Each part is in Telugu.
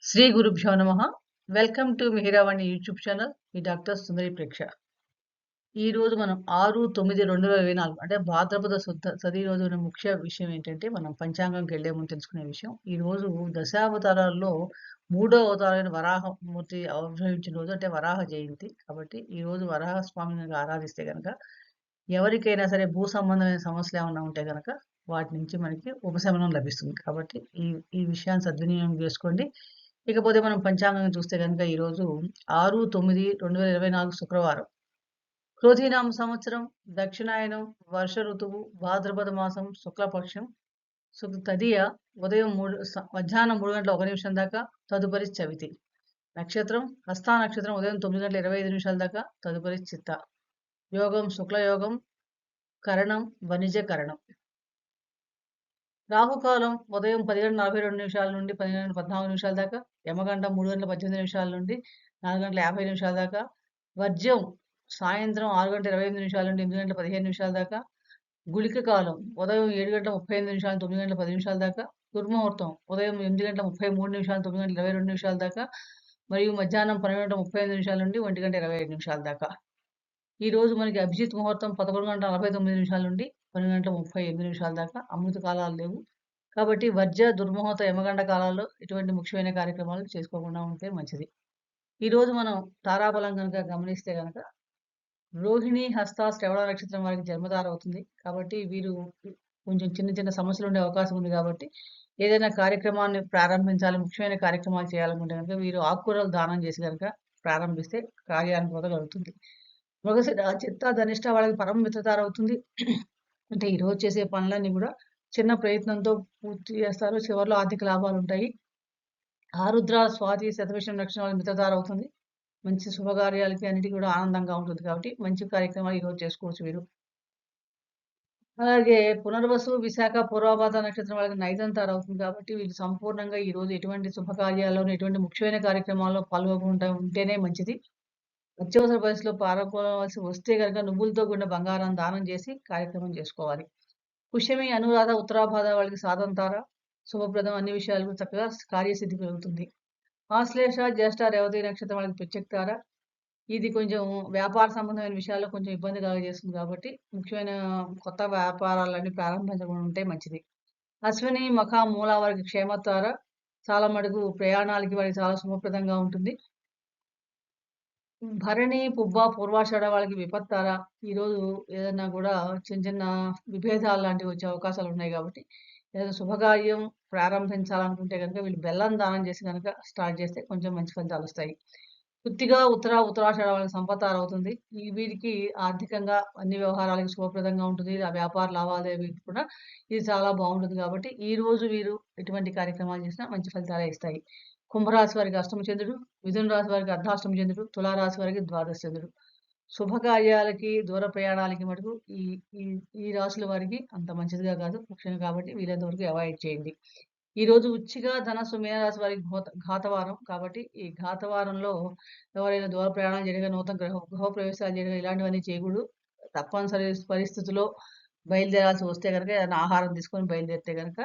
శ్రీ గురుభ్యో నమః. Welcome to Mihiravani YouTube channel. మీ డాక్టర్ సుందరి ప్రేక్ష. ఈ రోజు మనం 6/9/2024 అంటే భాద్రపద శుద్ధ తది రోజు ఉన్న ముఖ్య విషయం ఏంటంటే, మనం పంచాంగంకి వెళ్ళే ముందు తెలుసుకునే విషయం. ఈ రోజు దశావతారాల్లో మూడో అవతారమైన వరాహమూర్తి ఆవిర్భవించిన రోజు, అంటే వరాహ జయంతి. కాబట్టి ఈ రోజు వరాహ స్వామిని గనక ఆరాధిస్తే గనక, ఎవరికైనా సరే భూ సంబంధమైన సమస్యలు ఏమన్నా ఉంటే గనక వాటి నుంచి మనకి ఉపశమనం లభిస్తుంది. కాబట్టి ఈ ఈ విషయాన్ని సద్వినియోగం చేసుకోండి. ఇకపోతే మనం పంచాంగం చూస్తే గనక ఈరోజు 6/9/2024 శుక్రవారం. క్రోధీనామ సంవత్సరం, దక్షిణాయనం, వర్ష ఋతువు, భాద్రపద మాసం, శుక్లపక్షం, తదియ ఉదయం మధ్యాహ్నం 3 గంటల 1 నిమిషం దాకా, తదుపరి చవితి. నక్షత్రం హస్తా నక్షత్రం ఉదయం 9 గంటల 25 నిమిషాల దాకా, తదుపరి చిత్త. యోగం శుక్లయోగం, కరణం వణిజ కరణం. రాహుకాలం ఉదయం 10 గంటల 42 నిమిషాల నుండి 10 గంటల 14 నిమిషాల దాకా, యమగంట 3 గంటల 18 నిమిషాల నుండి 4 గంటల 50 నిమిషాల దాకా, వర్జ్యం సాయంత్రం 6 గంటల 25 నిమిషాల నుండి 8 గంటల 15 నిమిషాల దాకా, గుళిక కాలం ఉదయం 7 గంటల 35 నిమిషాల 9 గంటల 10 నిమిషాల దాకా, దుర్ముహూర్తం ఉదయం 8 గంటల 33 నిమిషాల 9 గంటల 22 నిమిషాల దాకా, మరియు మధ్యాహ్నం 12 గంటల 35 నిమిషాల నుండి 1 గంట 25 నిమిషాల దాకా. ఈ రోజు మనకి అభిజిత్ ముహూర్తం 11 గంటల 49 నిమిషాల నుండి 12 గంటల 38 నిమిషాల దాకా. అమృత కాలాలు లేవు. కాబట్టి వర్జ్య, దుర్ముహూర్త, యమగండ కాలాల్లో ఇటువంటి ముఖ్యమైన కార్యక్రమాలు చేసుకోకుండా ఉంటే మంచిది. ఈరోజు మనం తారాబలం కనుక గమనిస్తే గనక, రోహిణి, హస్త, శ్రవణ నక్షత్రం వారికి జన్మతార అవుతుంది. కాబట్టి వీరు కొంచెం చిన్న చిన్న సమస్యలు ఉండే అవకాశం ఉంది. కాబట్టి ఏదైనా కార్యక్రమాన్ని ప్రారంభించాలి, ముఖ్యమైన కార్యక్రమాలు చేయాలనుకుంటే కనుక వీరు ఆకుకూరలు దానం చేసి కనుక ప్రారంభిస్తే కార్యానుకూలత కలుగుతుంది. మృగశిర, చిత్త, ధనిష్ట వాళ్ళకి పరమ మిత్రతార అవుతుంది. అంటే ఈరోజు చేసే పనులన్నీ కూడా చిన్న ప్రయత్నంతో పూర్తి చేస్తారు. చివరిలో ఆర్థిక లాభాలు ఉంటాయి. ఆరుద్ర, స్వాతి, శతభిషం నక్షత్రం వాళ్ళకి మిత్రతార అవుతుంది. మంచి శుభకార్యాలకి అన్నిటికీ కూడా ఆనందంగా ఉంటుంది. కాబట్టి మంచి కార్యక్రమాలు ఈరోజు చేసుకోవచ్చు వీరు. అలాగే పునర్వసు, విశాఖ, పూర్వభాద్ర నక్షత్రం వాళ్ళకి నైజంతార అవుతుంది. కాబట్టి వీళ్ళు సంపూర్ణంగా ఈ రోజు ఎటువంటి శుభకార్యాల్లోనూ, ఎటువంటి ముఖ్యమైన కార్యక్రమాల్లో పాల్గొకుండా ఉంటేనే మంచిది. అత్యవసర పరిస్థితిలో పాల్గొనవలసి వస్తే గనక నువ్వులతో కూడిన బంగారం దానం చేసి కార్యక్రమం చేసుకోవాలి. పుష్యమి, అనురాధ, ఉత్తరాభాద వాళ్ళకి సాధంతార శుభప్రదం. అన్ని విషయాలకు చక్కగా కార్యసిద్ధి కలుగుతుంది. ఆశ్లేష, జ్యేష్ఠ, రేవతి నక్షత్రం వాళ్ళకి ప్రత్యక్తార. ఇది కొంచెం వ్యాపార సంబంధమైన విషయాల్లో కొంచెం ఇబ్బంది కలుగజేస్తుంది. కాబట్టి ముఖ్యమైన కొత్త వ్యాపారాలన్నీ ప్రారంభించకుండా ఉంటే మంచిది. అశ్విని, మఖ, మూల వారికి క్షేమతార. చాలా మటుకు ప్రయాణాలకి వారికి చాలా శుభప్రదంగా ఉంటుంది. భరణి, పుబ్బ, పూర్వాషాఢ వాళ్ళకి విపత్తార. ఈరోజు ఏదన్నా కూడా చిన్న చిన్న విభేదాలు లాంటివి వచ్చే అవకాశాలు ఉన్నాయి. కాబట్టి ఏదైనా శుభకార్యం ప్రారంభించాలనుకుంటే కనుక వీళ్ళు బెల్లం దానం చేసి కనుక స్టార్ట్ చేస్తే కొంచెం మంచి ఫలితాలు వస్తాయి. కృత్తిక, ఉత్తరాషాఢ వాళ్ళకి సంపత్తార అవుతుంది. వీరికి ఆర్థికంగా అన్ని వ్యవహారాలకి శుభప్రదంగా ఉంటుంది. ఆ వ్యాపార లావాదేవీకి కూడా ఇది చాలా బాగుంటుంది. కాబట్టి ఈ రోజు వీరు ఎటువంటి కార్యక్రమాలు చేసినా మంచి ఫలితాలే ఇస్తాయి. కుంభరాశి వారికి అష్టమ చంద్రుడు, మిథున రాశి వారికి అర్ధాష్టమ చంద్రుడు, తులారాశి వారికి ద్వాదశ చంద్రుడు. శుభకార్యాలకి, దూర ప్రయాణాలకి మటుకు ఈ ఈ ఈ రాశుల వారికి అంత మంచిదిగా కాదు ముఖ్యంగా. కాబట్టి వీలైనంత వరకు అవాయిడ్ చేయండి. ఈ రోజు వృశ్చిక, ధనస్సు, మీనరాశి వారికి ఘాతవారం. కాబట్టి ఈ ఘాతవారంలో ఎవరైనా దూర ప్రయాణాలు చేయడం, నూతన గృహ ప్రవేశాలు చేయడం ఇలాంటివన్నీ చేయకూడదు. తప్పనిసరి పరిస్థితుల్లో బయలుదేరాల్సి వస్తే కనుక ఏదైనా ఆహారం తీసుకొని బయలుదేరితే కనుక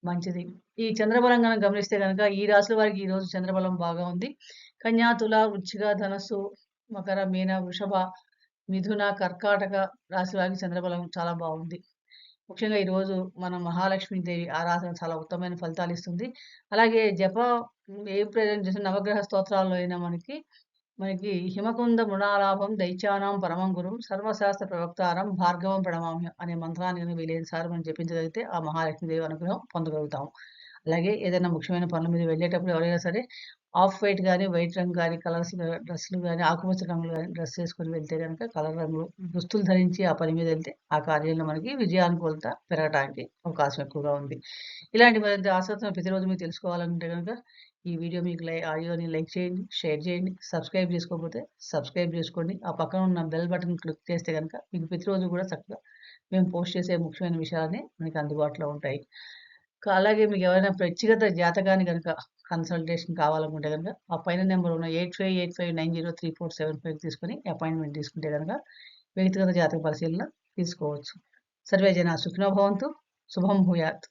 మంచిది. ఈ చంద్రబలం గనక గమనిస్తే గనక ఈ రాశుల వారికి ఈ రోజు చంద్రబలం బాగా ఉంది. కన్యా, తుల, వృశ్చిక, ధనస్సు, మకర, మీన, వృషభ, మిథున, కర్కాటక రాశి వారికి చంద్రబలం చాలా బాగుంది. ముఖ్యంగా ఈరోజు మనం మహాలక్ష్మీదేవి ఆరాధన చాలా ఉత్తమమైన ఫలితాలు ఇస్తుంది. అలాగే ఏ ప్రయోజనం చేసిన నవగ్రహ స్తోత్రాల్లో అయినా మనకి హిమకుంద మృణాలాభం దైత్యానాం పరమం గురుం సర్వశాస్త్ర ప్రవక్తారం భార్గవం ప్రణమామ్యం అనే మంత్రాన్ని వీలైన సార్లు మనం జపించగలిగితే ఆ మహాలక్ష్మీదేవి అనుగ్రహం పొందగలుగుతాము. అలాగే ఏదైనా ముఖ్యమైన పనుల మీద వెళ్ళేటప్పుడు ఎవరైనా సరే ఆఫ్ వైట్ గానీ, వైట్ రంగు గానీ, కలర్స్ డ్రెస్సులు గానీ, ఆకుపచ్చ రంగులు గానీ డ్రెస్ వేసుకొని వెళ్తే గనక కలర్ రంగు దుస్తులు ధరించి ఆ పని మీద వెళ్తే ఆ కార్యంలో మనకి విజయానుకూలత పెరగడానికి అవకాశం ఎక్కువగా ఉంది. ఇలాంటి మరింత ఆసక్తిని ప్రతిరోజు మీరు తెలుసుకోవాలంటే గనక ఈ వీడియో మీకు ఆడియోని లైక్ చేయండి, షేర్ చేయండి. సబ్స్క్రైబ్ చేసుకోకపోతే సబ్స్క్రైబ్ చేసుకోండి. ఆ పక్కన ఉన్న బెల్ బటన్ క్లిక్ చేస్తే గనక మీకు ప్రతిరోజు కూడా చక్కగా మేము పోస్ట్ చేసే ముఖ్యమైన విషయాలన్నీ మనకి అందుబాటులో ఉంటాయి. అలాగే మీకు ఎవరైనా వ్యక్తిగత జాతకాన్ని గనక కన్సల్టేషన్ కావాలనుకుంటే గనక ఆ పైన నెంబర్ ఉన్న 8585903475 తీసుకొని అపాయింట్మెంట్ తీసుకుంటే గనక వ్యక్తిగత జాతక పరిశీలన తీసుకోవచ్చు. సర్వే జనా సుఖినో భవంతు. శుభం భూయాత్.